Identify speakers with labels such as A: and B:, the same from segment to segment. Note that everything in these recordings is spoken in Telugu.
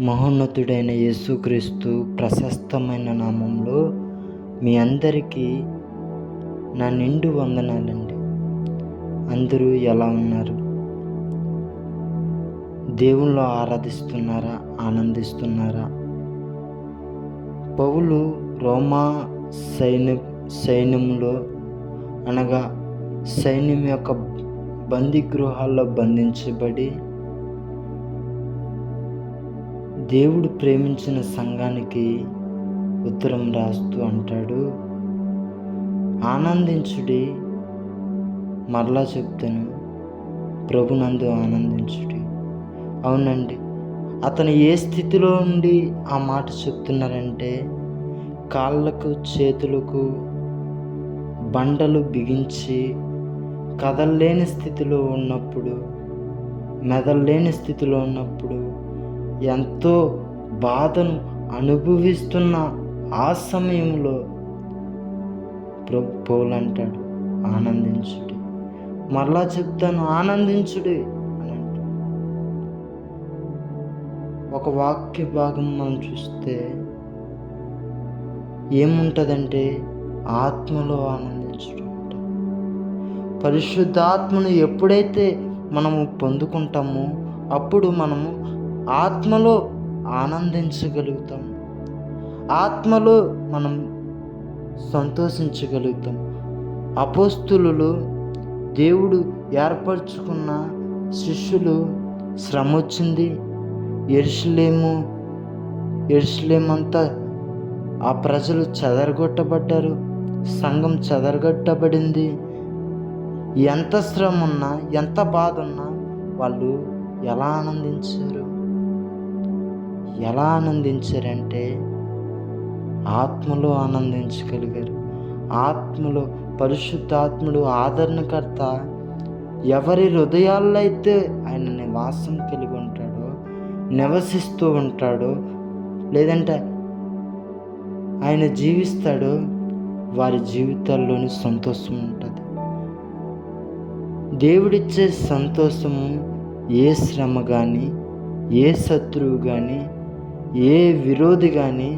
A: మహోన్నతుడైన యేసుక్రీస్తు ప్రశస్తమైన నామంలో మీ అందరికీ నా నిండు వందనాలండి. అందరూ ఎలా ఉన్నారు? దేవుణ్ణి ఆరాధిస్తున్నారా? ఆనందిస్తున్నారా? పౌలు రోమా సైన్యంలో అనగా సైన్యం యొక్క బందీగృహాల్లో బంధించబడి దేవుడు ప్రేమించిన సంఘానికి ఉత్తరం రాస్తూ అంటాడు, ఆనందించుడి. మరలా చెప్తాను, ప్రభునందు ఆనందించుడి. అవునండి, అతను ఏ స్థితిలో ఉండి ఆ మాట చెప్తున్నారంటే, కాళ్ళకు చేతులకు బండలు బిగించి కదలలేని స్థితిలో ఉన్నప్పుడు, మెదలలేని స్థితిలో ఉన్నప్పుడు, ఎంతో బాధను అనుభవిస్తున్న ఆ సమయంలో పౌలు అంటాడు, ఆనందించుడి. మరలా చెప్తాను, ఆనందించుడి అని అంటాడు. ఒక వాక్య భాగం మనం చూస్తే ఏముంటుందంటే, ఆత్మలో ఆనందించుడు ఉంటుంది. పరిశుద్ధాత్మను ఎప్పుడైతే మనము పొందుకుంటామో అప్పుడు మనము ఆత్మలో ఆనందించగలుగుతాం, ఆత్మలో మనం సంతోషించగలుగుతాం. అపోస్తులు, దేవుడు ఏర్పరచుకున్న శిష్యులు, శ్రమ వచ్చింది, యెరూషలేమంతా ఆ ప్రజలు చెదరగొట్టబడ్డారు, సంఘం చెదరగొట్టబడింది. ఎంత శ్రమ ఉన్నా, ఎంత బాధ ఉన్నా వాళ్ళు ఎలా ఆనందించారంటే ఆత్మలో ఆనందించగలిగారు. ఆత్మలో పరిశుద్ధాత్ముడు ఆదరణకర్త ఎవరి హృదయాల్లో అయితే ఆయన నివాసం కలిగి ఉంటాడో, నివసిస్తూ ఉంటాడో, లేదంటే ఆయన జీవిస్తాడో, వారి జీవితాల్లోని సంతోషం ఉంటుంది. దేవుడిచ్చే సంతోషము ఏ శ్రమ కానీ, ఏ శత్రువు కానీ, ఏ విరోధి కానీ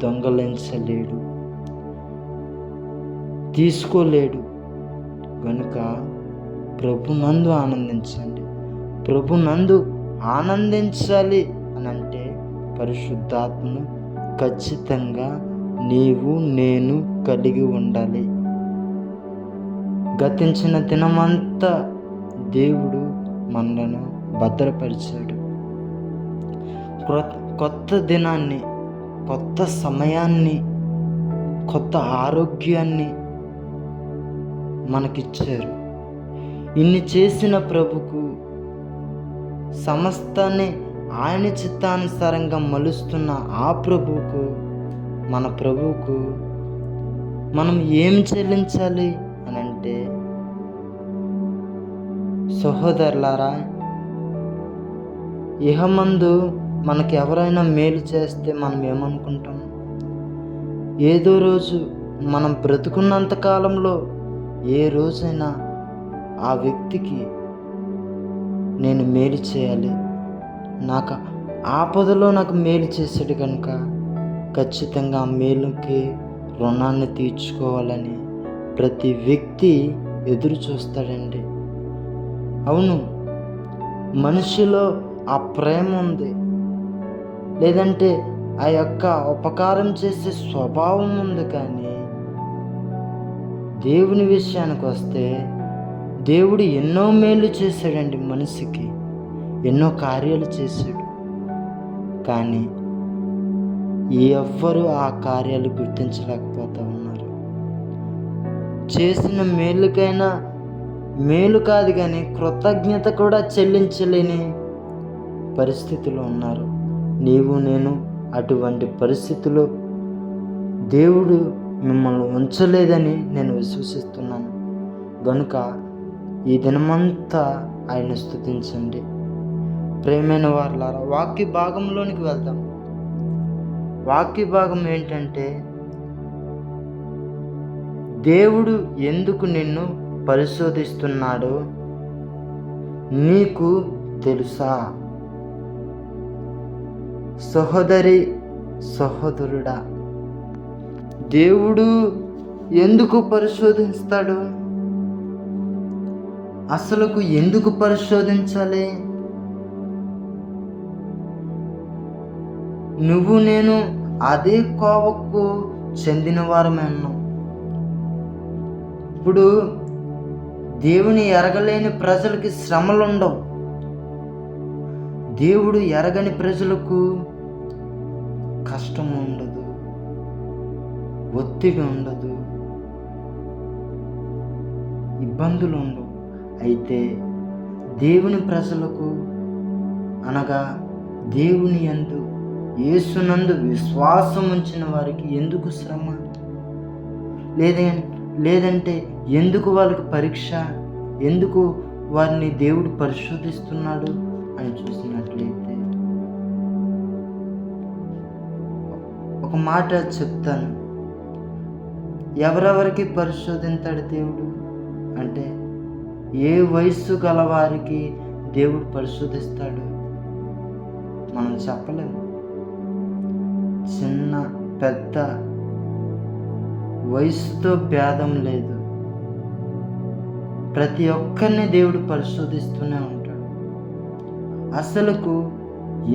A: దొంగలించలేడు, తీసుకోలేడు. కనుక ప్రభునందు ఆనందించండి. ప్రభునందు ఆనందించాలి అని అంటే పరిశుద్ధాత్మను ఖచ్చితంగా నీవు నేను కలిగి ఉండాలి. గతించిన దినమంతా దేవుడు మనలను భద్రపరిచాడు. కొత్త దినాన్ని, కొత్త సమయాన్ని, కొత్త ఆరోగ్యాన్ని మనకిచ్చారు. ఇన్ని చేసిన ప్రభుకు, సమస్తాన్ని ఆయన చిత్తానుసారంగా మలుస్తున్న ఆ ప్రభువుకు, మన ప్రభువుకు మనం ఏం చెల్లించాలి అని అంటే, సహోదరులారా, ఇహమందు మనకి ఎవరైనా మేలు చేస్తే మనం ఏమనుకుంటాం? ఏదో రోజు మనం బ్రతుకున్నంత కాలంలో ఏ రోజైనా ఆ వ్యక్తికి నేను మేలు చేయాలి, నాకు ఆపదలో నాకు మేలు చేశాడు కనుక ఖచ్చితంగా ఆ మేలుకి రుణాన్ని తీర్చుకోవాలని ప్రతి వ్యక్తి ఎదురు చూస్తాడండి. అవును, మనిషిలో ఆ ప్రేమ ఉంది, లేదంటే ఆ యొక్క ఉపకారం చేసే స్వభావం ఉంది. కానీ దేవుని విషయానికి వస్తే దేవుడు ఎన్నో మేలు చేశాడండి, మనిషికి ఎన్నో కార్యాలు చేశాడు. కానీ ఎవ్వరూ ఆ కార్యాలు గుర్తించలేకపోతూ ఉన్నారు. చేసిన మేలుకైనా మేలు కాదు కానీ కృతజ్ఞత కూడా చెల్లించలేని పరిస్థితిలో ఉన్నారు. నీవు నేను అటువంటి పరిస్థితిలో దేవుడు మిమ్మల్ని ఉంచలేదని నేను విశ్వసిస్తున్నాను. గనుక ఈ దినమంతా ఆయన స్తుతించండి. ప్రేమైన వారలారా, వాక్య భాగంలోనికి వెళ్దాం. వాక్య భాగం ఏంటంటే, దేవుడు ఎందుకు నిన్ను పరిశోధిస్తున్నాడో నీకు తెలుసా? సహోదరి, సహోదరుడా, దేవుడు ఎందుకు పరిశోధిస్తాడు? అసలుకు ఎందుకు పరిశోధించాలి? నువ్వు నేను అదే కోవకు చెందిన వారమే ఉన్నాం. ఇప్పుడు దేవుని ఎరగలేని ప్రజలకి శ్రమలు ఉండవు. దేవుడు ఎరగని ప్రజలకు కష్టం ఉండదు, ఒత్తిడి ఉండదు, ఇబ్బందులు ఉండవు. అయితే దేవుని ప్రజలకు అనగా దేవుని యందు యేసునందు విశ్వాసం ఉంచిన వారికి ఎందుకు శ్రమ? లేదంటే ఎందుకు వాళ్ళకి పరీక్ష? ఎందుకు వారిని దేవుడు పరిశోధిస్తున్నాడు అని చూసినట్లయితే ఒక మాట చెప్తాను. ఎవరెవరికి పరిశోధించాడు దేవుడు అంటే, ఏ వయస్సు గలవారికి దేవుడు పరిశోధిస్తాడు మనం చెప్పలేము. చిన్న పెద్ద వయసుతో భేదం లేదు. ప్రతి ఒక్కరిని దేవుడు పరిశోధిస్తూనే ఉంటాడు. అసలుకు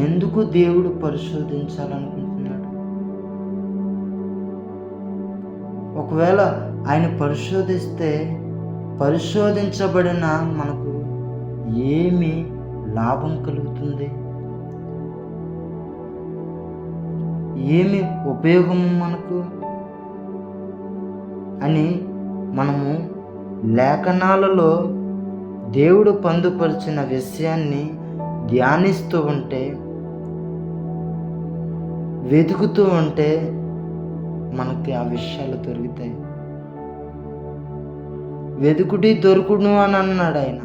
A: ఎందుకు దేవుడు పరిశోధించాలనుకుంటున్నాడు? ఒకవేళ ఆయన పరిశోధిస్తే పరిశోధించబడిన మనకు ఏమి లాభం కలుగుతుంది? ఏమి ఉపయోగం మనకు అని మనము లేఖనాలలో దేవుడు పొందుపరిచిన విషయాన్ని ధ్యానిస్తూ ఉంటే, వెతుకుతూ ఉంటే మనకి ఆ విషయాలు దొరుకుతాయి. వెతుకుడి దొరుకును అని అన్నాడు ఆయన.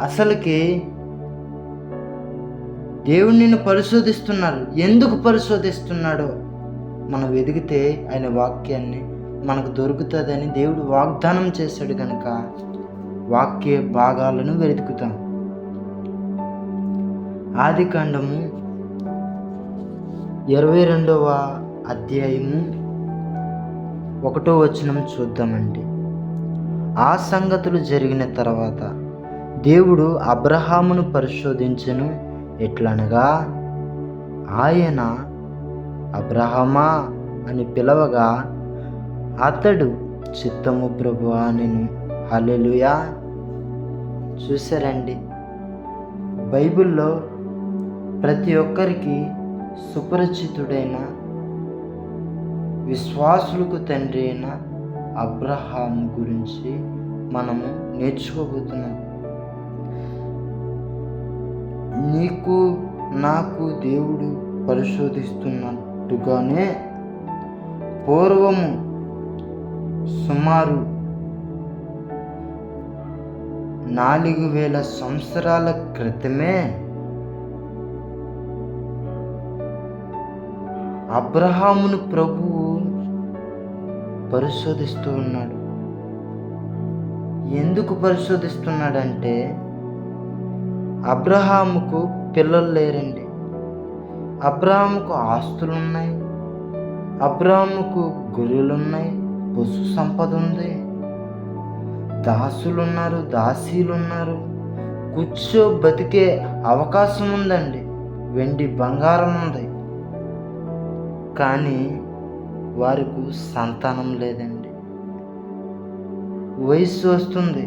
A: అసలుకి దేవుడు నిన్ను పరిశోధిస్తున్నాడు. ఎందుకు పరిశోధిస్తున్నాడో మనం వెతికితే ఆయన వాక్యాన్ని మనకు దొరుకుతుందని దేవుడు వాగ్దానం చేశాడు కనుక వాక్య భాగాలను వెతుకుతాం. ఆదికాండము 22వ అధ్యాయము 1వ వచనం చూద్దామండి. ఆ సంగతులు జరిగిన తర్వాత దేవుడు అబ్రహామును పరిశోధించెను. ఎట్లనగా, ఆయన అబ్రహమా అని పిలవగా అతడు చిత్తము ప్రభువా అనెను. హల్లెలూయా. చూసారండి, బైబిల్లో ప్రతి ఒక్కరికి సుపరిచితుడైన విశ్వాసులకు తండ్రి అయిన అబ్రహాం గురించి మనము నేర్చుకోబోతున్నాం. నీకు నాకు దేవుడు పరిశోధిస్తున్నట్టుగానే పూర్వము సుమారు 4000 సంవత్సరాల క్రితమే అబ్రహామును ప్రభువు పరిశోధిస్తూ ఉన్నాడు. ఎందుకు పరిశోధిస్తున్నాడంటే, అబ్రహాముకు పిల్లలు లేరండి. అబ్రహాముకు ఆస్తులున్నాయి, అబ్రహాముకు గొర్రెలున్నాయి, పశు సంపద ఉంది, దాసులున్నారు, దాసీలున్నారు, కూర్చో బతికే అవకాశం ఉందండి, వెండి బంగారం ఉంది. కానీ వారికి సంతానం లేదండి. వయస్సు వస్తుంది,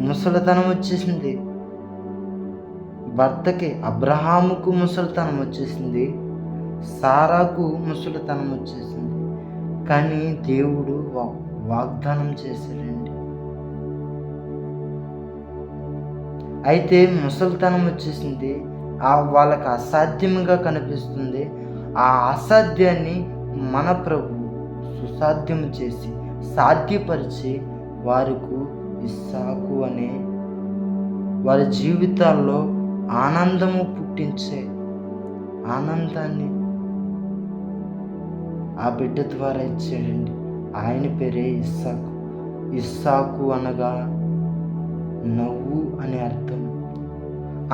A: ముసలితనం వచ్చేసింది. భర్తకి అబ్రహాముకు ముసలితనం వచ్చేసింది, సారాకు ముసలితనం వచ్చేసింది. కానీ దేవుడు వాగ్దానం చేశాడండి. అయితే ముసలితనం వచ్చేసింది, వాళ్ళకి అసాధ్యంగా కనిపిస్తుంది. ఆ అసాధ్యాన్ని మన ప్రభు సుసాధ్యం చేసి సాధ్యపరిచి వారికి ఇస్సాకు అనే వారి జీవితాల్లో ఆనందము పుట్టించే ఆనందాన్ని ఆ బిడ్డ ద్వారా ఇచ్చాడండి. ఆయన పేరే ఇస్సాకు. ఇస్సాకు అనగా నవ్వు అనే అర్థం.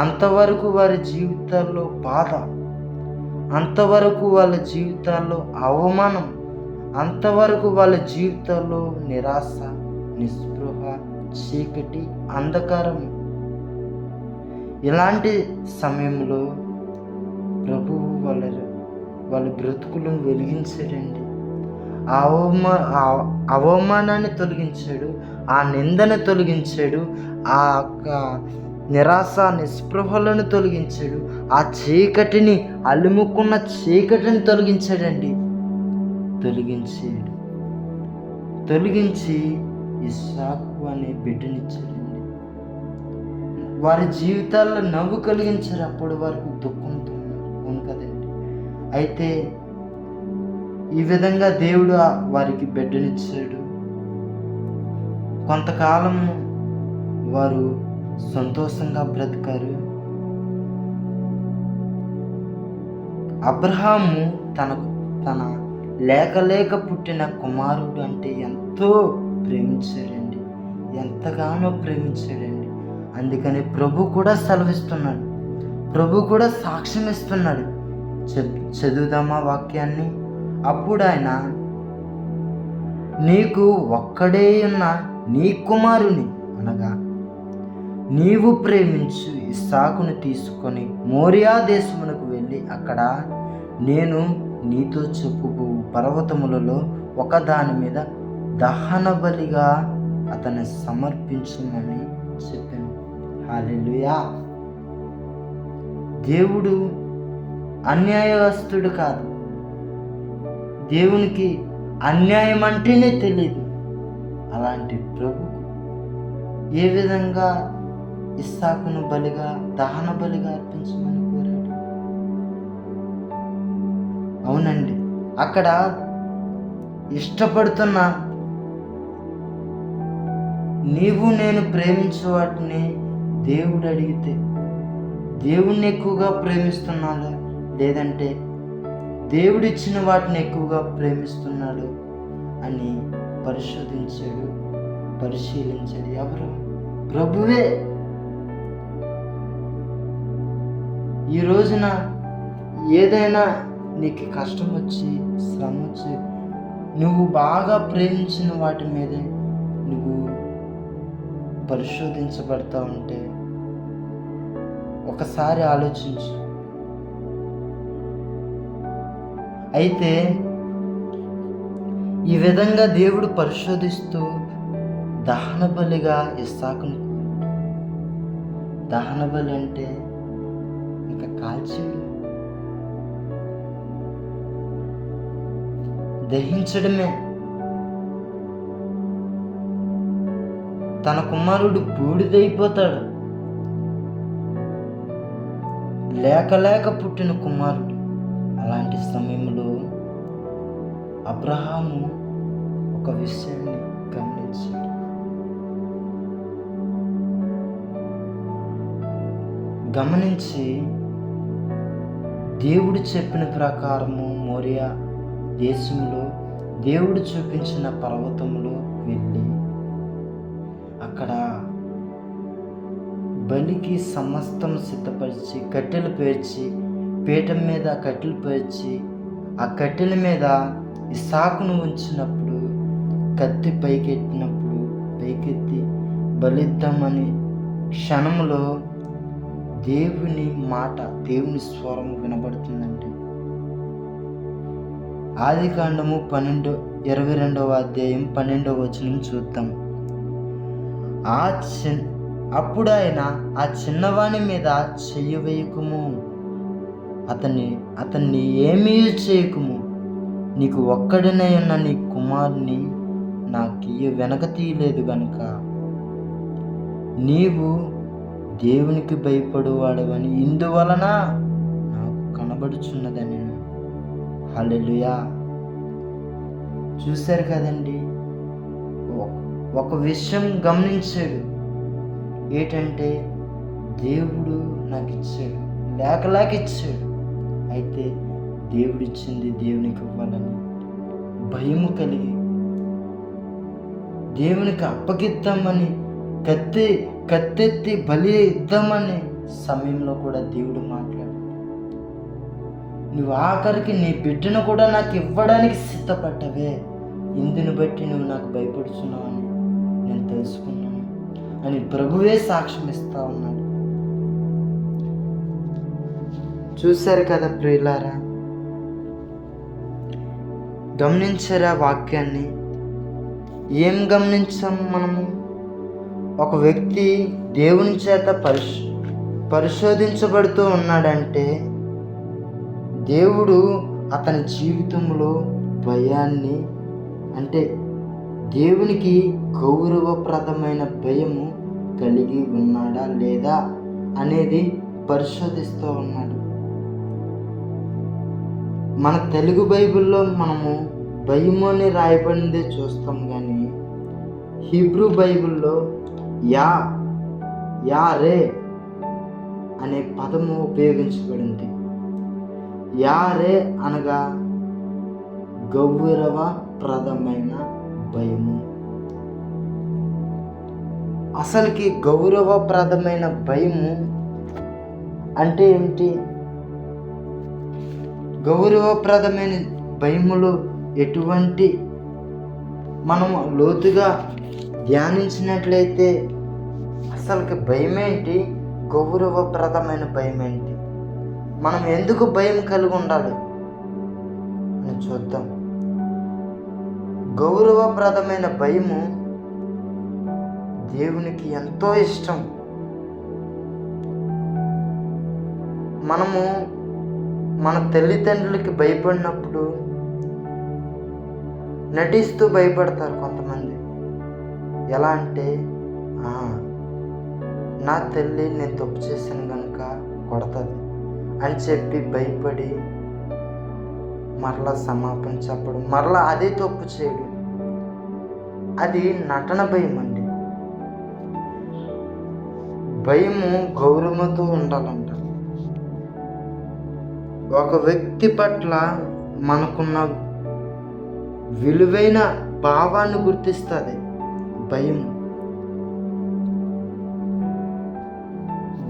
A: అంతవరకు వారి జీవితాల్లో బాధ, అంతవరకు వాళ్ళ జీవితాల్లో అవమానం, అంతవరకు వాళ్ళ జీవితాల్లో నిరాశ, నిస్పృహ, చీకటి, అంధకారం. ఇలాంటి సమయంలో ప్రభువు వాళ్ళ బ్రతుకులను వెలిగించాడండి. ఆ అవమానాన్ని తొలగించాడు, ఆ నిందను తొలగించాడు, ఆ యొక్క నిరాశ నిస్పృహలను తొలగించాడు, ఆ చీకటిని అలుముకున్న చీకటిని తొలగించాడండి. తొలగించి ఇస్సాకు అనే బిడ్డనిచ్చాడండి. వారి జీవితాల్లో నవ్వు కలిగించారు, అప్పటి వరకు దుఃఖంతో అవును కదండి. అయితే ఈ విధంగా దేవుడు వారికి బిడ్డనిచ్చాడు. కొంతకాలం వారు సంతోషంగా బ్రతికారు. అబ్రహాము తన లేక పుట్టిన కుమారుడు అంటే ఎంతో ప్రేమించాడండి, ఎంతగానో ప్రేమించాడండి. అందుకని ప్రభు కూడా సెలవిస్తున్నాడు, ప్రభు కూడా సాక్ష్యం ఇస్తున్నాడు. చదువుదామా వాక్యాన్ని. అప్పుడు ఆయన, నీకు ఒక్కడే ఉన్న నీ కుమారుని అనగా నీవు ప్రేమించు ఇస్సాకును తీసుకొని మోరియా దేశమునకు వెళ్ళి అక్కడ నేను నీతో చెప్పుబో పర్వతములలో ఒకదాని మీద దహన బలిగా అతన్ని సమర్పించమని చెప్పాను. హల్లెలూయా. దేవుడు అన్యాయస్తుడు కాదు. దేవునికి అన్యాయం అంటేనే తెలియదు. అలాంటి ప్రభు ఏ విధంగా ఇస్సాకును బలిగా దహన బలిగా అర్పించమని కోరాడు. అవునండి, అక్కడ ఇష్టపడుతున్న నీవు నేను ప్రేమించే వాటిని దేవుడు అడిగితే దేవుణ్ణి ఎక్కువగా ప్రేమిస్తున్నాడు, లేదంటే దేవుడిచ్చిన వాటిని ఎక్కువగా ప్రేమిస్తున్నాడు అని పరిశీలించాడు. ఎవరు? ప్రభువే. ఈ రోజున ఏదైనా నీకు కష్టం వచ్చి శ్రమ వచ్చి నువ్వు బాగా ప్రేమించిన వాటి మీదే నువ్వు పరిశోధించబడతా ఉంటే ఒకసారి ఆలోచించు. అయితే ఈ విధంగా దేవుడు పరిశోధిస్తూ దహన బలిగా ఇస్సాకును, దహన బలి అంటే ఇంకా కాల్చేయడం, దహించడమే. తన కుమారుడు బూడిదైపోతాడు, లేక పుట్టిన కుమారుడు. అలాంటి సమయంలో అబ్రహాము ఒక విషయాన్ని గమనించాడు. గమనించి దేవుడు చెప్పిన ప్రకారము మోరియా దేశంలో దేవుడు చూపించిన పర్వతంలో వెళ్ళి అక్కడ బలికి సమస్తం సిద్ధపరిచి కట్టెలు పేర్చి పీఠం మీద కట్టెలు పేర్చి ఆ కట్టెల మీద ఇస్సాకును ఉంచినప్పుడు కత్తి పైకెత్తి బలిద్దామని క్షణంలో దేవుని మాట, దేవుని స్వరం వినబడుతుందండి. ఆదికాండము 22వ అధ్యాయం 12వ వచనం చూద్దాం. అప్పుడు ఆయన, ఆ చిన్నవాని మీద చెయ్యి వేయకుము, అతన్ని ఏమీ చేయకుము, నీకు ఒక్కడినై ఉన్న నీ కుమారుని నాకు వెనక తీయలేదు గనుక నీవు దేవునికి భయపడువాడవని ఇందువలన నాకు కనబడుచున్నదని. హల్లెలూయా. చూశారు కదండి, ఒక విషయం గమనించాడు. ఏంటంటే దేవుడు నాకు ఇచ్చాడు, లేక ఇచ్చాడు. అయితే దేవుడిచ్చింది దేవునికి ఇవ్వాలని భయము కలిగి దేవునికి అప్పగిద్దామని కత్తెత్తి బలి ఇద్దామని సమయంలో కూడా దేవుడు మాట్లాడు. నువ్వు ఆఖరికి నీ బిడ్డను కూడా నాకు ఇవ్వడానికి సిద్ధపడ్డవే, ఇందుని బట్టి నువ్వు నాకు భయపడుతున్నావని నేను తెలుసుకున్నాను అని ప్రభువే సాక్ష్యం ఇస్తా ఉన్నాడు. చూశారు కదా ప్రియులారా, గమనించారా వాక్యాన్ని? ఏం గమనించాం మనము? ఒక వ్యక్తి దేవుని చేత పరిశోధించబడుతూ ఉన్నాడంటే దేవుడు అతని జీవితంలో భయాన్ని, అంటే దేవునికి గౌరవప్రదమైన భయము కలిగి ఉన్నాడా లేదా అనేది పరిశోధిస్తూ ఉన్నాడు. మన తెలుగు బైబిల్లో మనము భయము అని రాయబడిందే చూస్తాం, కానీ హీబ్రూ బైబిల్లో యారే అనే పదము ఉపయోగించబడింది. యారే అనగా గౌరవప్రదమైన భయము. అసలుకి గౌరవప్రదమైన భయము అంటే ఏమిటి? గౌరవప్రదమైన భయములు ఎటువంటి, మనం లోతుగా ధ్యానించినట్లయితే అసలుకి భయం ఏంటి, గౌరవప్రదమైన భయం ఏంటి, మనం ఎందుకు భయం కలిగి ఉండాలి అని చూద్దాం. గౌరవప్రదమైన భయము దేవునికి ఎంతో ఇష్టం. మనము మన తల్లిదండ్రులకి భయపడినప్పుడు నటిస్తూ భయపడతారు కొంతమంది. ఎలా అంటే, నా తల్లి నేను తప్పు చేశాను కనుక కొడతాది అని చెప్పి భయపడి మరలా సమాపన చెప్పడం, మరలా అదే తప్పు చేయడం, అది నటన భయం అండి. భయము గౌరవంతో ఉండాలంట. ఒక వ్యక్తి పట్ల మనకున్న విలువైన భావాన్ని గుర్తిస్తుంది భయం.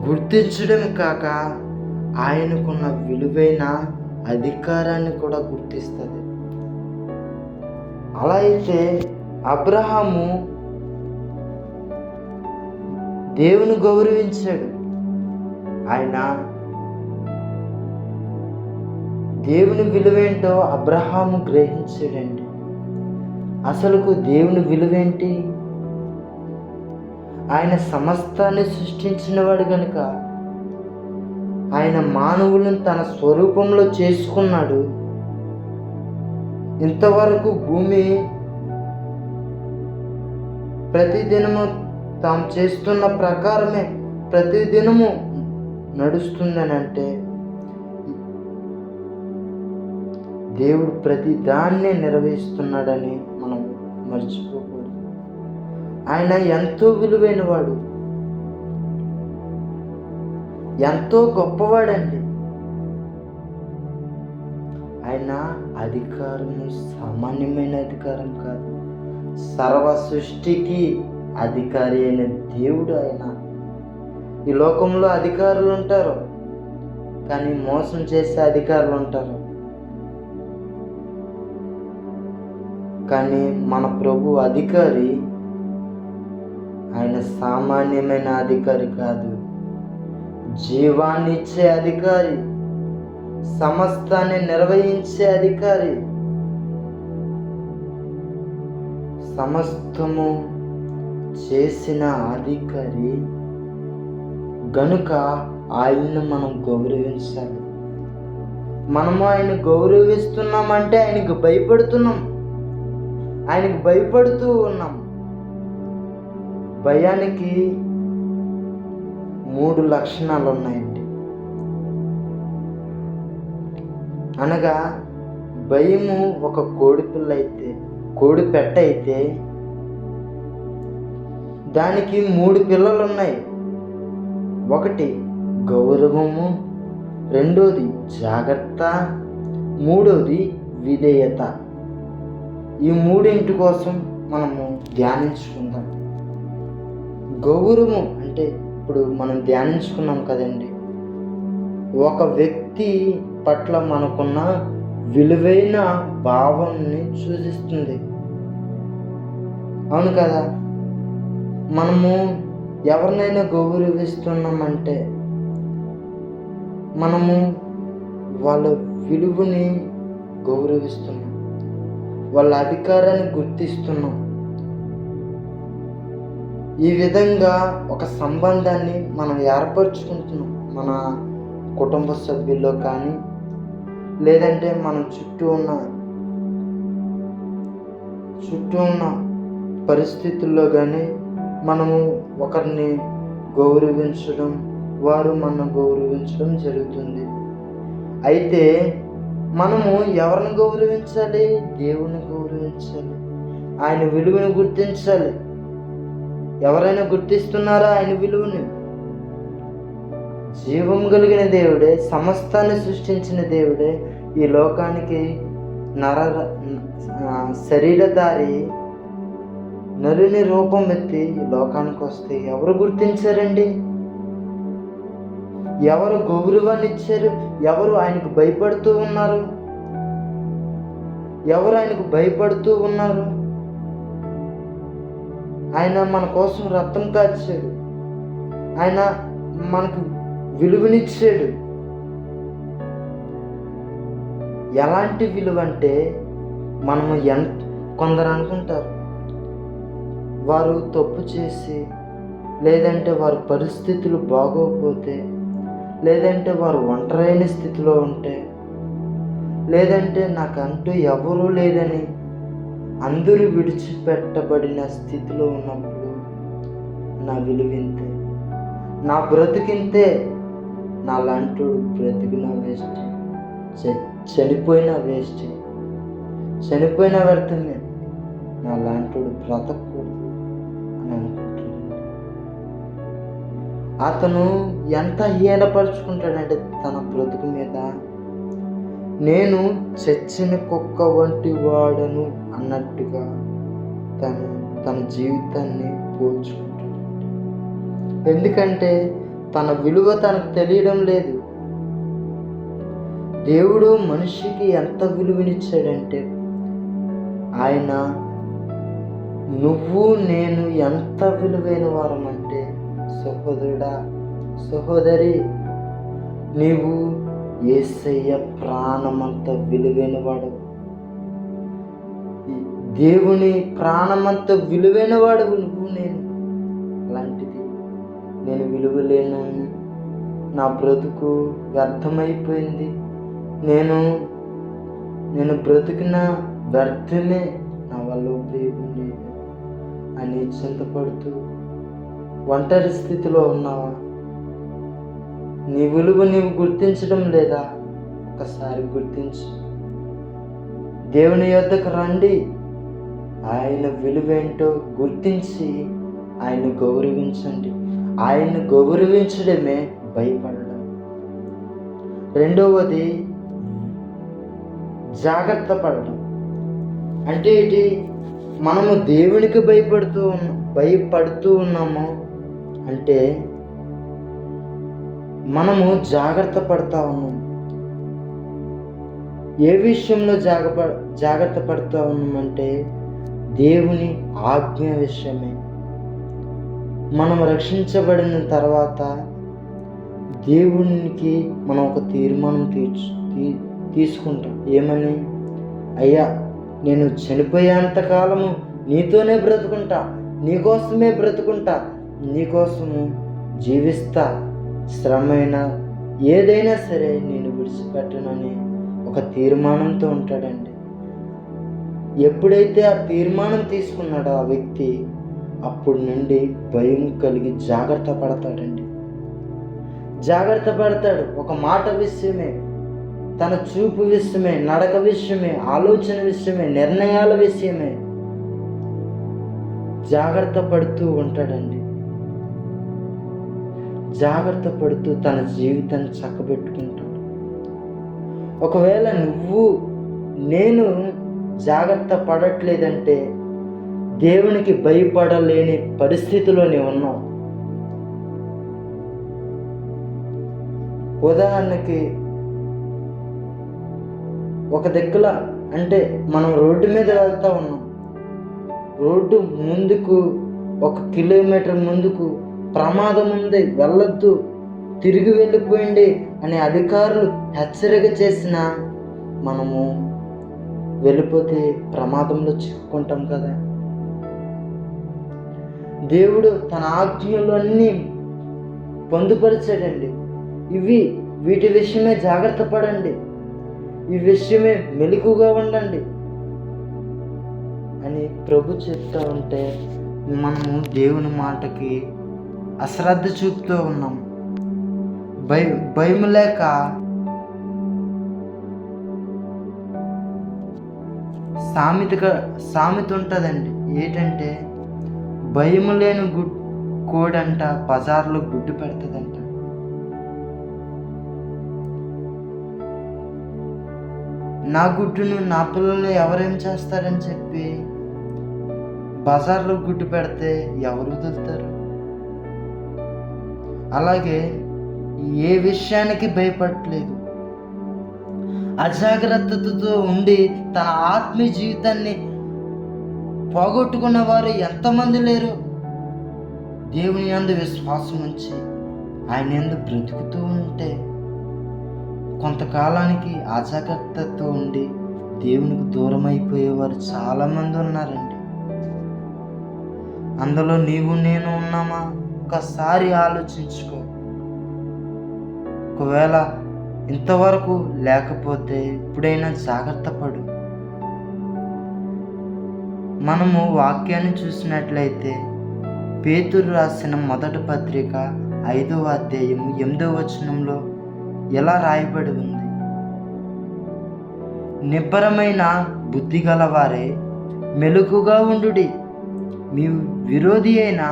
A: గుర్తించడం కాక ఆయనకున్న విలువైన అధికారాన్ని కూడా గుర్తిస్తుంది. అలా అయితే అబ్రహాము దేవుని గౌరవించాడు. ఆయన దేవుని విలువేంటో అబ్రహాము గ్రహించాడండి. అసలుకు దేవుని విలువేంటి? ఆయన సమస్తాన్ని సృష్టించినవాడు కనుక ఆయన మానవులను తన స్వరూపంలో చేసుకున్నాడు. ఇంతవరకు భూమి ప్రతిదినము తాము చేస్తున్న ప్రకారమే ప్రతిదినము నడుస్తుందని అంటే దేవుడు ప్రతి దాన్నే నెరవేరుస్తున్నాడని మనం మర్చిపోకూడదు. ఆయన ఎంతో విలువైన వాడు, ఎంతో గొప్పవాడండి. ఆయన అధికారము సామాన్యమైన అధికారం కాదు, సర్వ సృష్టికి అధికారి అయిన దేవుడు ఆయన. ఈ లోకంలో అధికారులు ఉంటారు, కానీ మోసం చేసే అధికారులు ఉంటారు. కానీ మన ప్రభు అధికారి, ఆయన సామాన్యమైన అధికారి కాదు, జీవాన్ని ఇచ్చే అధికారి, సమస్తాన్ని నిర్వహించే అధికారి, సమస్తము చేసిన అధికారి గనుక ఆయన్ని మనం గౌరవించాలి. మనము ఆయన గౌరవిస్తున్నామంటే ఆయనకు భయపడుతున్నాం, ఆయనకు భయపడుతూ ఉన్నాం. భయానికి 3 లక్షణాలు ఉన్నాయండి. అనగా భయము ఒక కోడి పెట్ట అయితే దానికి 3 పిల్లలు ఉన్నాయి. ఒకటి గౌరవము, రెండోది జాగ్రత్త, మూడోది విధేయత. ఈ 3 కోసం మనము ధ్యానించుకుందాం. గౌరవం అంటే ఇప్పుడు మనం ధ్యానించుకున్నాం కదండి, ఒక వ్యక్తి పట్ల మనకున్న విలువైన భావాన్ని సూచిస్తుంది. అవును కదా? మనము ఎవరినైనా గౌరవిస్తున్నామంటే మనము వాళ్ళ విలువని గౌరవిస్తున్నాం, వాళ్ళ అధికారాన్ని గుర్తిస్తున్నాం. ఈ విధంగా ఒక సంబంధాన్ని మనం ఏర్పరచుకుంటున్నాం. మన కుటుంబ సభ్యుల్లో కానీ, లేదంటే మన చుట్టూ ఉన్న పరిస్థితుల్లో కానీ మనము ఒకరిని గౌరవించడం, వారు మనం గౌరవించడం జరుగుతుంది. అయితే మనము ఎవరిని గౌరవించాలి? దేవుని గౌరవించాలి, ఆయన విలువను గుర్తించాలి. ఎవరైనా గుర్తిస్తున్నారా ఆయన విలువని? జీవం కలిగిన దేవుడే, సమస్తాన్ని సృష్టించిన దేవుడే ఈ లోకానికి శరీరధారి నరుని రూపం ఎత్తి ఈ లోకానికి వస్తే ఎవరు గుర్తించారండి? ఎవరు గౌరవాన్ని ఇచ్చారు? ఎవరు ఆయనకు భయపడుతూ ఉన్నారు? ఎవరు ఆయనకు భయపడుతూ ఉన్నారు? ఆయన మన కోసం రక్తం కార్చాడు, ఆయన మనకు విలువనిచ్చాడు. ఎలాంటి విలువ అంటే, మనము కొందరు అనుకుంటారు వారు తప్పు చేసి, లేదంటే వారి పరిస్థితులు బాగోకపోతే, లేదంటే వారు ఒంటరైన స్థితిలో ఉంటే, లేదంటే నాకంటూ ఎవరూ లేదని అందరూ విడిచిపెట్టబడిన స్థితిలో ఉన్నప్పుడు నా విలువింతే, నా బ్రతికింతే, నా లాంటి బ్రతికిన వేస్ట్, చనిపోయిన వేస్ట్, చనిపోయిన వ్యర్థమే, నా లాంటి బ్రతకూడదు అని అనుకుంటున్నాడు. అతను ఎంత హీనపరుచుకుంటాడంటే తన బ్రతుకు మీద, నేను చచ్చిన కుక్క వంటి వాడను అన్నట్టుగా తన జీవితాన్ని పోల్చుకుంటాడు. ఎందుకంటే తన విలువ తనకు తెలియడం లేదు. దేవుడు మనిషికి ఎంత విలువనిచ్చాడంటే, ఆయన నువ్వు నేను ఎంత విలువైన వారమంటే, సహోదరుడా, సహోదరి, నీవు యేసయ్య ప్రాణమంత విలువైన వాడు, దేవుని ప్రాణమంత విలువైన వాడు నువ్వు నేను. అలాంటిది నేను విలువ లేను, నా బ్రతుకు వ్యర్థమైపోయింది, నేను బ్రతికిన వ్యర్థమే, నా వల్ల ఉపయోగం లేదు అని చింతపడుతూ ఒంటరి స్థితిలో ఉన్నావా? నీ విలువ నీవు గుర్తించడం లేదా? ఒకసారి గుర్తించు. దేవుని యొద్దకు రండి, ఆయన విలువేంటో గుర్తించి ఆయన గౌరవించండి. ఆయన్ని గౌరవించడమే భయపడడం. రెండవది జాగ్రత్త పడడం. అంటే ఏంటి? మనము దేవునికి భయపడుతూ ఉన్నాము అంటే మనము జాగ్రత్త పడతా ఉన్నాం. ఏ విషయంలో జాగ్రత్త పడుతూ ఉన్నామంటే దేవుని ఆజ్ఞ విషయమే. మనం రక్షించబడిన తర్వాత దేవునికి మనం ఒక తీర్మానం తీసుకుంటాం. ఏమని? అయ్యా, నేను చనిపోయేంతకాలము నీతోనే బ్రతుకుంటా, నీకోసమే బ్రతుకుంటా, నీకోసము జీవిస్తా, శ్రమైనా ఏదైనా సరే నేను విడిచిపెట్టనని ఒక తీర్మానంతో ఉంటాడండి. ఎప్పుడైతే ఆ తీర్మానం తీసుకున్నాడో ఆ వ్యక్తి, అప్పుడు నుండి భయం కలిగి జాగ్రత్త పడతాడండి. జాగ్రత్త పడతాడు. ఒక మాట విషయమే, తన చూపు విషయమే, నడక విషయమే, ఆలోచన విషయమే, నిర్ణయాల విషయమే జాగ్రత్త పడుతూ ఉంటాడండి. జాగ్రత్త పడుతూ తన జీవితాన్ని చక్కబెట్టుకుంటాడు. ఒకవేళ నేను జాగ్రత్త పడట్లేదంటే దేవునికి భయపడలేని పరిస్థితిలో నీవు ఉన్నావు. ఉదాహరణకి ఒక దిక్కుల అంటే మనం రోడ్డు మీద వెళ్తూ ఉన్నాం, రోడ్డు ముందుకు 1 కిలోమీటర్ ముందుకు ప్రమాదం ఉంది, వెళ్ళొద్దు, తిరిగి వెళ్ళిపోయింది అని అధికారులు హెచ్చరిక చేసినా మనము వెళ్ళిపోతే ప్రమాదంలో చిక్కుకుంటాం కదా. దేవుడు తన ఆజ్ఞలన్నీ పొందుపరిచాడండి. వీటి విషయమే జాగ్రత్త పడండి, ఈ విషయమే మెలకుగా ఉండండి అని ప్రభు చెప్తూ ఉంటే మనము దేవుని మాటకి అశ్రద్ధ చూపుతూ ఉన్నాం. భయం లేక సామెత ఉంటుందండి. ఏంటంటే భయం లేని కోడంట బజార్లో గుడ్డు పెడుతుందంట. నా గుడ్డును నా పిల్లలు ఎవరేం చేస్తారని చెప్పి బజార్లో గుడ్డు పెడితే ఎవరు వదులుతారు? అలాగే ఏ విషయానికి భయపడలేదు, అజాగ్రత్తతో ఉండి తన ఆత్మీయ జీవితాన్ని పోగొట్టుకున్న వారు ఎంతమంది లేరు? దేవుని యందు విశ్వాసం ఉంచి ఆయన యందు బ్రతుకుతూ ఉంటే కొంతకాలానికి అజాగ్రత్తతో ఉండి దేవునికి దూరం అయిపోయేవారు చాలామంది ఉన్నారండి. అందులో నీవు నేను ఉన్నామా? ఒకసారి ఆలోచించుకో. ఒకవేళ ఇంతవరకు లేకపోతే ఇప్పుడైనా జాగ్రత్త పడు. మనము వాక్యాన్ని చూసినట్లయితే పేతురు రాసిన మొదటి పత్రిక 5వ అధ్యాయము 8వ వచనంలో ఎలా రాయబడి ఉంది? నిబ్బరమైన బుద్ధి గలవారే మెలకుగా ఉండుడి, మీ విరోధి అయిన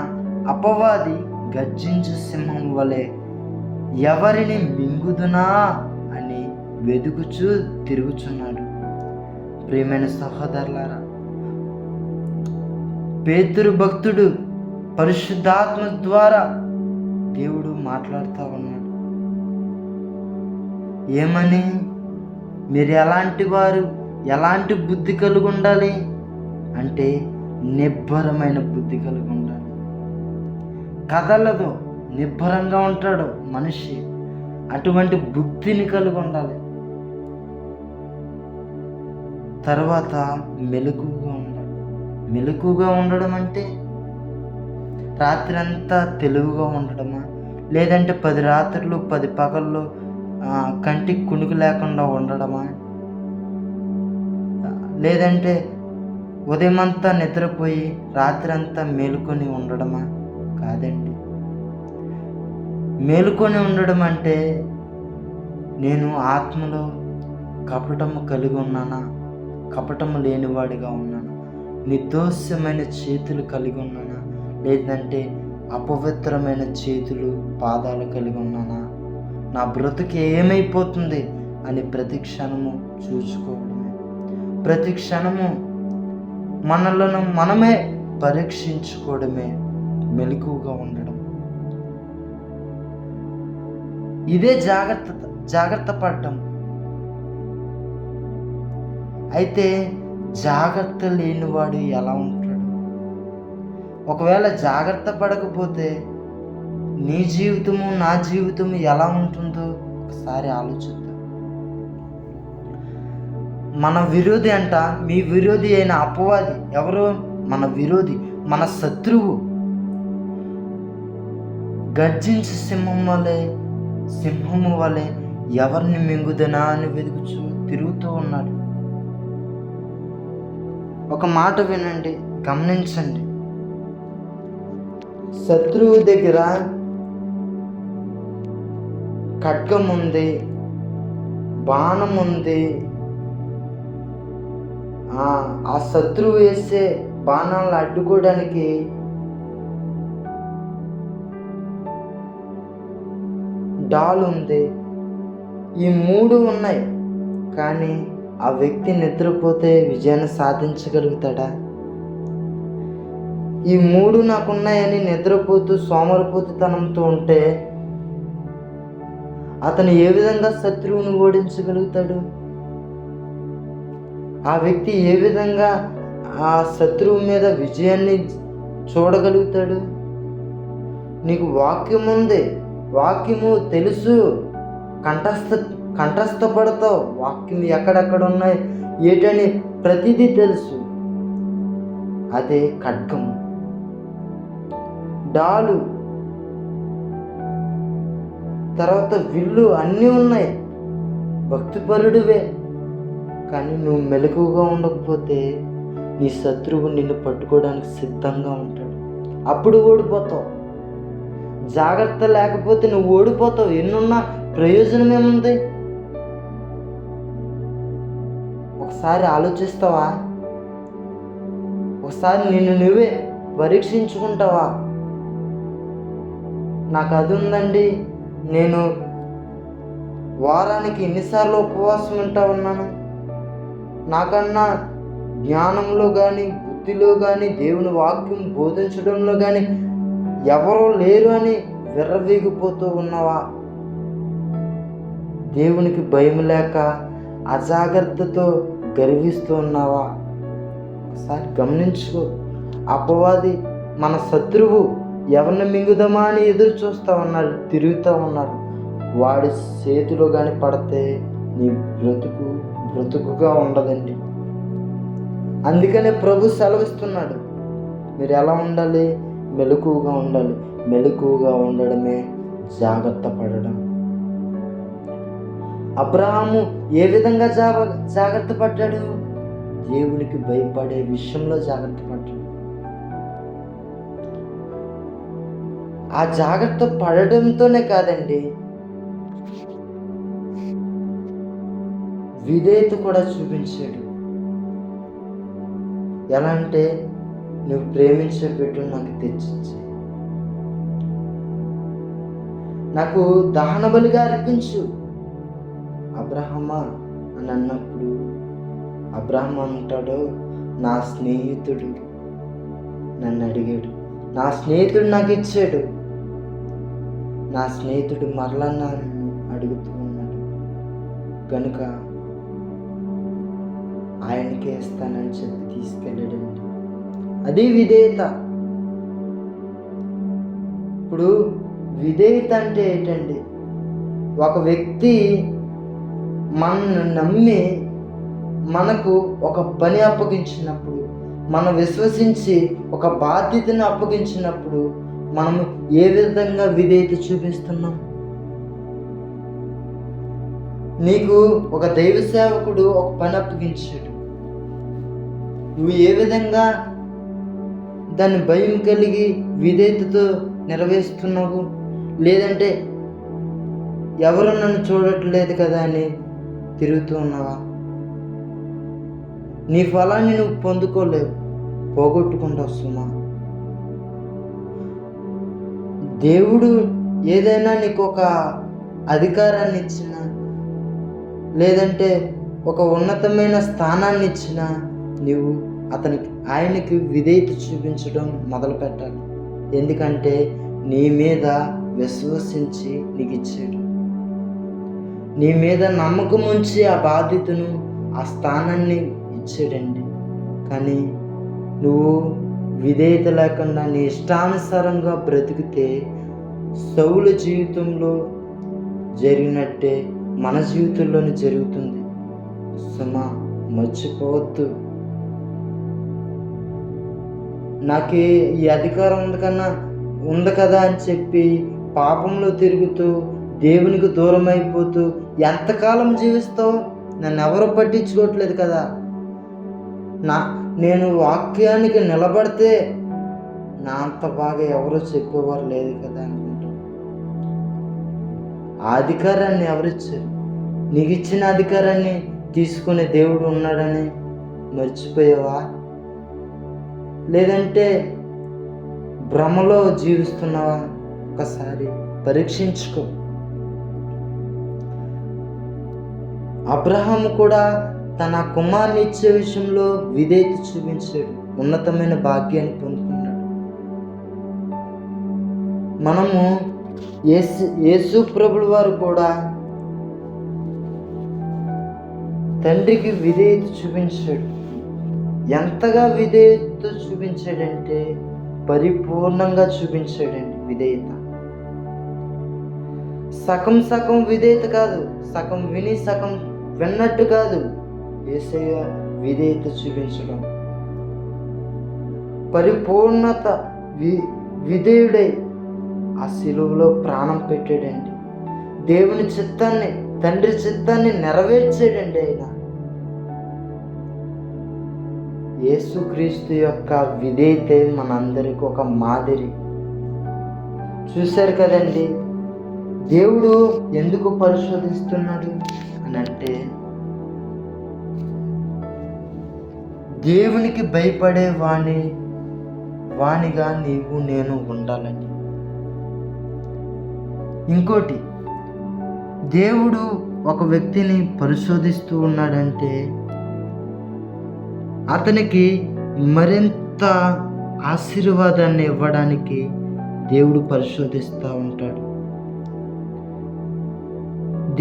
A: అపవాది గర్జించు సింహం వలె ఎవరిని మింగుదునా అని వెదుకుచూ తిరుగుచున్నాడు. ప్రియమైన సహోదరులారా, పేతురు భక్తుడు పరిశుద్ధాత్మ ద్వారా దేవుడు మాట్లాడుతూ ఉన్నాడు. ఏమని? మీరు ఎలాంటి వారు, ఎలాంటి బుద్ధి కలిగి ఉండాలి అంటే నిబ్బరమైన బుద్ధి కలిగి ఉండాలి. కదలదు, నిబ్బరంగా ఉంటాడు మనిషి, అటువంటి బుద్ధిని కలిగి ఉండాలి. తర్వాత మెలకుగా ఉండాలి. మెలకుగా ఉండడం అంటే రాత్రి అంతా తెలివిగా ఉండడమా, లేదంటే 10 రాత్రులు 10 పగళ్ళు కంటికి కునుకు లేకుండా ఉండడమా, లేదంటే ఉదయం అంతా నిద్రపోయి రాత్రి అంతా మేలుకొని ఉండడమా? కాదండి. మేలుకొని ఉండడం అంటే నేను ఆత్మలో కపటము కలిగి ఉన్నానా, కపటము లేనివాడిగా ఉన్నానా, నిర్దోషమైన చేతులు కలిగి ఉన్నానా, లేదంటే అపవిత్రమైన చేతులు పాదాలు కలిగి ఉన్నానా, నా బ్రతుకు ఏమైపోతుంది అని ప్రతి క్షణము చూసుకోవడమే. ప్రతి క్షణము మనలను మనమే పరీక్షించుకోవడమే మెలకువగా ఉండడం. ఇదే జాగ్రత్త పడటం. అయితే జాగ్రత్త లేనివాడు ఎలా ఉంటాడు? ఒకవేళ జాగ్రత్త పడకపోతే నీ జీవితము నా జీవితము ఎలా ఉంటుందో ఒకసారి ఆలోచిద్దాం. మన విరోధి అంట, మీ విరోధి అయిన అపవాది ఎవరు? మన విరోధి, మన శత్రువు. గర్జించి సింహము వలె ఎవరిని మింగుదనా అని వెతుకుచూ తిరుగుతూ ఉన్నాడు. ఒక మాట వినండి, గమనించండి. శత్రువు దగ్గర ఖడ్గం ఉంది, బాణం ఉంది. ఆ శత్రువు వేసే బాణాలను అడ్డుకోవడానికి డాల్ ఉంది. ఈ 3 ఉన్నాయి. కానీ ఆ వ్యక్తి నిద్రపోతే విజయాన్ని సాధించగలుగుతాడా? ఈ 3 నాకున్నాయని నిద్రపోతూ సోమరిపోతుతనంతో ఉంటే అతను ఏ విధంగా శత్రువును ఓడించగలుగుతాడు? ఆ వ్యక్తి ఏ విధంగా ఆ శత్రువు మీద విజయాన్ని చూడగలుగుతాడు? నీకు వాక్యం ఉంది, వాక్యము తెలుసు, కంఠస్థపడతావు. వాక్యం ఎక్కడెక్కడ ఉన్నాయి ఏటని ప్రతిదీ తెలుసు. అదే ఖడ్గము, డాలు, తర్వాత విల్లు అన్నీ ఉన్నాయి. భక్తిపరుడివే, కానీ నువ్వు మెలకువగా ఉండకపోతే నీ శత్రువు నిన్ను పట్టుకోవడానికి సిద్ధంగా ఉంటాడు. అప్పుడు ఓడిపోతావు. జాగ్రత్త లేకపోతే నువ్వు ఓడిపోతావు. ఎన్నున్నా ప్రయోజనం ఏముంది? ఒకసారి ఆలోచిస్తావా? ఒకసారి నిన్ను నువ్వే పరీక్షించుకుంటావా? నాకు అది ఉందండి, నేను వారానికి ఎన్నిసార్లు ఉపవాసం ఉంటా ఉన్నాను, నాకన్నా జ్ఞానంలో కానీ బుద్ధిలో కానీ దేవుని వాక్యం బోధించడంలో కానీ ఎవరూ లేరు అని విర్రవీగిపోతూ ఉన్నావా? దేవునికి భయం లేక అజాగ్రత్తతో గర్విస్తూ ఉన్నావా? ఒకసారి గమనించుకో. అపవాది, మన శత్రువు ఎవరిని మింగుదామా అని ఎదురు చూస్తూ ఉన్నాడు, తిరుగుతూ ఉన్నాడు. వాడి చేతిలో కానీ పడితే నీ బ్రతుకుగా ఉండదండి. అందుకనే ప్రభు సెలవిస్తున్నాడు, మీరు ఎలా ఉండాలి? మెలకువగా ఉండాలి. మెలకువగా ఉండడమే జాగ్రత్త పడడం. అబ్రహాము ఏ విధంగా జాగ్రత్త పడ్డాడు? దేవునికి భయపడే విషయంలో జాగ్రత్త పడ్డాడు. ఆ జాగ్రత్త పడడంతోనే కాదండి, విధేయత కూడా చూపించాడు. ఎలా అంటే, నువ్వు ప్రేమించే బిడ్డను నాకు తెచ్చిచ్చే, నాకు దహన బలిగా అర్పించు అబ్రహమా అని అన్నప్పుడు అబ్రహం అంటాడు, నా స్నేహితుడు నన్ను అడిగాడు, నా స్నేహితుడు నాకు ఇచ్చాడు, నా స్నేహితుడు మరలా నన్ను అడుగుతూ ఉన్నాడు కనుక ఆయనకే ఇస్తానని చెప్పి తీసుకెళ్ళాడండి. అది విధేయత. ఇప్పుడు విధేయత అంటే ఏంటండి? ఒక వ్యక్తి మనల్ని నమ్మి మనకు ఒక పని అప్పగించినప్పుడు, మనం విశ్వసించి ఒక బాధ్యతను అప్పగించినప్పుడు మనము ఏ విధంగా విధేయత చూపిస్తున్నాం? నీకు ఒక దైవ సేవకుడు ఒక పని అప్పగించాడు, నువ్వు ఏ విధంగా దాన్ని భయం కలిగి విధేయతతో నెరవేరుస్తున్నావు? లేదంటే ఎవరు నన్ను చూడట్లేదు కదా అని తిరుగుతూ ఉన్నావా? నీ ఫలాన్ని నువ్వు పొందుకోలేవు, పోగొట్టుకుంటావు సుమా. దేవుడు ఏదైనా నీకు ఒక అధికారాన్ని ఇచ్చినా, లేదంటే ఒక ఉన్నతమైన స్థానాన్ని ఇచ్చినా, నువ్వు ఆయనకి విధేయత చూపించడం మొదలు పెట్టాలి. ఎందుకంటే నీ మీద విశ్వసించి నీకు ఇచ్చాడు, నీ మీద నమ్మకం ఉంచి ఆ బాధ్యతను, ఆ స్థానాన్ని ఇచ్చాడండి. కానీ నువ్వు విధేయత లేకుండా నీ ఇష్టానుసారంగా బ్రతికితే సౌలు జీవితంలో జరిగినట్టే మన జీవితంలోనే జరుగుతుంది. సుమా, మర్చిపోవద్దు. నాకు ఈ అధికారం ఉంది కదా అని చెప్పి పాపంలో తిరుగుతూ దేవునికి దూరం అయిపోతూ ఎంతకాలం జీవిస్తావు? నన్ను ఎవరు పట్టించుకోవట్లేదు కదా, నేను వాక్యానికి నిలబడితే నా అంత బాగా ఎవరో చెప్పేవారు లేదు కదా అనుకుంటాను. ఆ అధికారాన్ని ఎవరిచ్చారు? నీకు ఇచ్చిన అధికారాన్ని తీసుకునే దేవుడు ఉన్నాడని మర్చిపోయావా? లేదంటే భ్రమలో జీవిస్తున్నావా? ఒకసారి పరీక్షించుకో. అబ్రహాము కూడా తన కుమారుని ఇచ్చే విషయంలో విధేయత చూపించాడు, ఉన్నతమైన భాగ్యాన్ని పొందుకున్నాడు. మనము యేసు ప్రభుల వారు కూడా తండ్రికి విధేయత చూపించాడు. ఎంతగా విధేయత చూపించాడంటే పరిపూర్ణంగా చూపించాడండి విధేయత. సగం సగం విధేయత కాదు, సగం విని సగం విన్నట్టు కాదు. యేసయ్య విధేయత చూపించడం, పరిపూర్ణత విధేయుడై ఆ శిలువలో ప్రాణం పెట్టాడండి. దేవుని చిత్తాన్ని, తండ్రి చిత్తాన్ని నెరవేర్చాడండి ఆయన. యేసుక్రీస్తు యొక్క విధేయతే మనందరికి ఒక మాదిరి. చూశారు కదండి, దేవుడు ఎందుకు పరిశోధిస్తున్నాడు అని అంటే, దేవునికి భయపడే వానిగా నీవు నేను ఉండాలని. ఇంకోటి, దేవుడు ఒక వ్యక్తిని పరిశోధిస్తూ ఉన్నాడంటే అతనికి మరింత ఆశీర్వాదాన్ని ఇవ్వడానికి దేవుడు పరిశోధిస్తూ ఉంటాడు.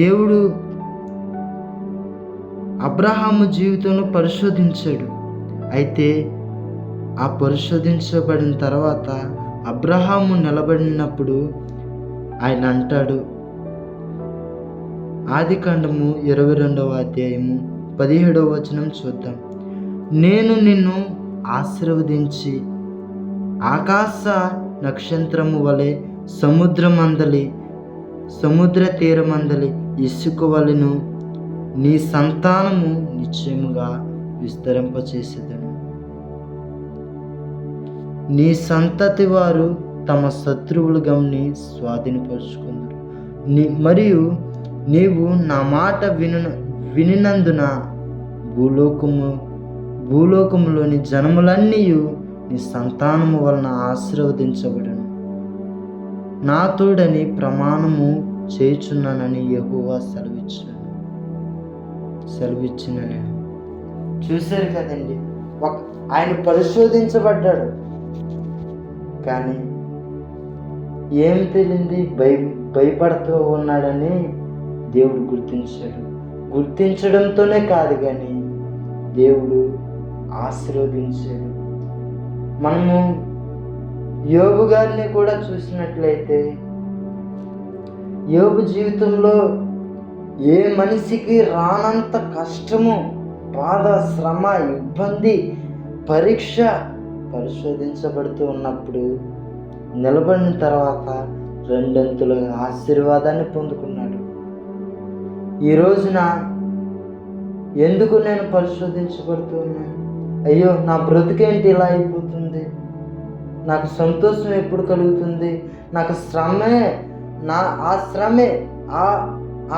A: దేవుడు అబ్రహాము జీవితంలో పరిశోధించాడు. అయితే ఆ పరిశోధించబడిన తర్వాత అబ్రహాము నిలబడినప్పుడు ఆయన అంటాడు, ఆదికాండము 22వ అధ్యాయము 17వ వచనం చూద్దాం. నేను నిన్ను ఆశీర్వదించి ఆకాశ నక్షత్రము వలె సముద్ర తీరమందలి ఇసుక వలెను నీ సంతానము నిశ్చయముగా విస్తరింపచేసేదను. నీ సంతతి వారు తమ శత్రువులు గమని స్వాధీనపరుచుకుందరు. మరియు నీవు నా మాట వినినందున భూలోకములోని జనములన్నీ నీ సంతానము వలన ఆశీర్వదించబడను. నా తోడని ప్రమాణము చేయుచున్నానని యెహోవా సెలవిచ్చిన నేను. చూశారు కదండి, ఆయన పరిశోధించబడ్డాడు. కానీ ఏం తెలియంది, భయపడుతూ ఉన్నాడని దేవుడు గుర్తించడంతోనే కాదు కానీ దేవుడు ఆశీర్వదించాడు. మనము యోబు గారిని కూడా చూసినట్లయితే, యోబు జీవితంలో ఏ మనిషికి రానంత కష్టము, బాధ, శ్రమ, ఇబ్బంది, పరీక్ష పరిశోధించబడుతూ ఉన్నప్పుడు నిలబడిన తర్వాత రెండంతుల ఆశీర్వాదాన్ని పొందుకున్నాడు. ఈ రోజున ఎందుకు నేను పరిశోధించబడుతూ ఉన్నాను? అయ్యో, నా బ్రతుకేంటి ఇలా అయిపోతుంది? నాకు సంతోషం ఎప్పుడు కలుగుతుంది? నాకు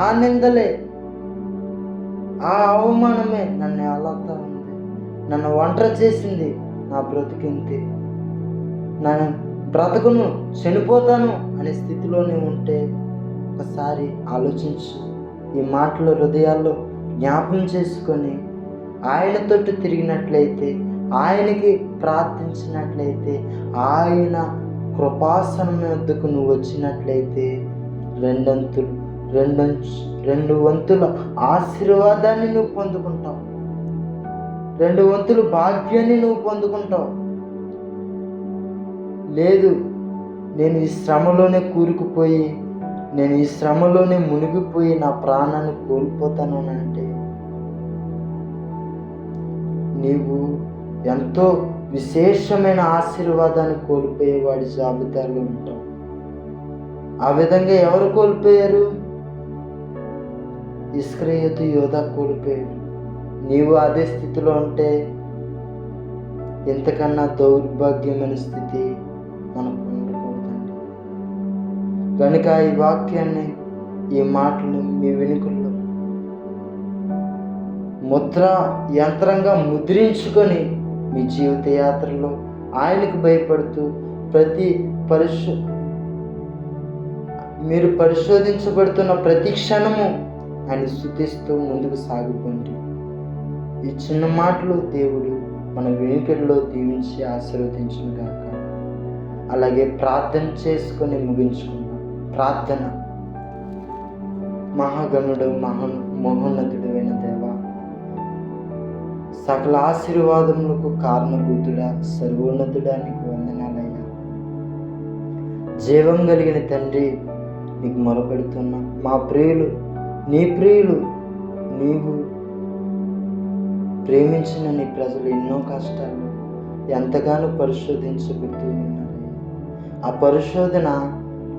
A: ఆ నిందలే, ఆ అవమానమే నన్ను అల్లాడుతూ ఉంది, నన్ను ఒంటరి చేసింది. నా బ్రతుకింతే, నన్ను బ్రతకును, చనిపోతాను అనే స్థితిలోనే ఉంటే ఒకసారి ఆలోచించు. ఈ మాటలు హృదయాల్లో జ్ఞాపం చేసుకొని ఆయన తోటి తిరిగినట్లయితే, ఆయనకి ప్రార్థించినట్లయితే, ఆయన కృపాసనం వద్దకు నువ్వు వచ్చినట్లయితే రెండు వంతుల ఆశీర్వాదాన్ని నువ్వు పొందుకుంటావు, 2 వంతుల భాగ్యాన్ని నువ్వు పొందుకుంటావు. లేదు, నేను ఈ శ్రమలోనే కూరుకుపోయి, నేను ఈ శ్రమలోనే మునిగిపోయి నా ప్రాణాన్ని కోల్పోతాను అని అంటే నీవు ఎంతో విశేషమైన ఆశీర్వాదాన్ని కోల్పోయే వాడి జాబితాలో ఉంటావు. ఆ విధంగా ఎవరు కోల్పోయారు? ఇస్కరియోతు యోధా కోల్పోయాడు. నీవు అదే స్థితిలో ఉంటే ఎంతకన్నా దౌర్భాగ్యమైన స్థితి మనకు ఉండకూడదండి. కనుక ఈ వాక్యాన్ని, ఈ మాటలు మీ వెనుకల్లో యంత్రంగా ముద్రించుకొని మీ జీవిత యాత్రలో ఆయనకు భయపడుతూ మీరు పరిశోధించబడుతున్న ప్రతి క్షణము ఆయన స్తుతిస్తూ ముందుకు సాగిపోండి. ఈ చిన్న మాటలు దేవుడు మన వెనుకల్లో దీవించి ఆశీర్వదించును గాక. అలాగే ప్రార్థన చేసుకొని ముగించుకుందాం. ప్రార్థన. మహాగణుడు, మహోన్నతుడు అయిన దేవా, సకల ఆశీర్వాదములకు కారణభూతుడా, సర్వోన్నతుడా నీకు వందనాలయ్యా. జీవం కలిగిన తండ్రి, నీకు మొరపెడుతున్నా. మా ప్రియులు, నీ ప్రియులు, నీవు ప్రేమించిన నీ ప్రజలు ఎన్నో కష్టాలు ఎంతగానో పరిశోధించబడుతూ ఉన్నారు. ఆ పరిశోధన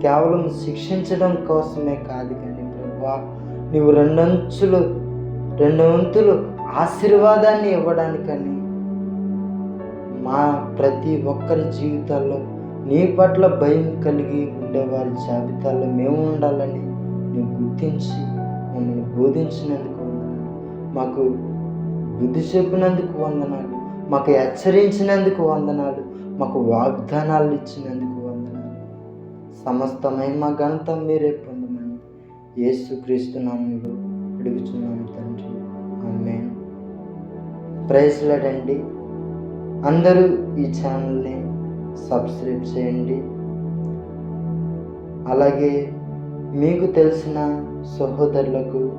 A: కేవలం శిక్షించడం కోసమే కాదు కానీ ప్రభువా, నీవు రెండొంతులు ఆశీర్వాదాన్ని ఇవ్వడానికని మా ప్రతి ఒక్కరి జీవితాల్లో నీ పట్ల భయం కలిగి ఉండేవారి జాబితాలో మేము ఉండాలని నువ్వు గుర్తించి మమ్మల్ని బోధించినందుకు వందనాలు. మాకు బుద్ధి చెప్పినందుకు వందనాలు. మాకు హెచ్చరించినందుకు వందనాలు. మాకు వాగ్దానాలు ఇచ్చినందుకు వందనాలు. సమస్తమైన మా ఘనత మీరే పొందమని యేసుక్రీస్తు నామములో అడుగుచున్నాము తండ్రి. ఆమేన్. ప్రైజ్ లార్డ్ అండి. అందరూ ఈ ఛానల్ని సబ్స్క్రైబ్ చేయండి. అలాగే మీకు తెలిసిన సహోదరులకు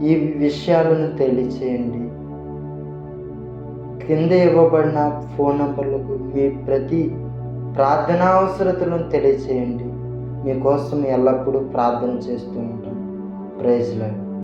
A: ఈ విషయాలను తెలియచేయండి. కింద ఇవ్వబడిన ఫోన్ నంబర్లకు మీ ప్రతి ప్రార్థనా అవసరతలను తెలియచేయండి. మీకోసం ఎల్లప్పుడూ ప్రార్థన చేస్తూ ఉంటాం. Praise lord.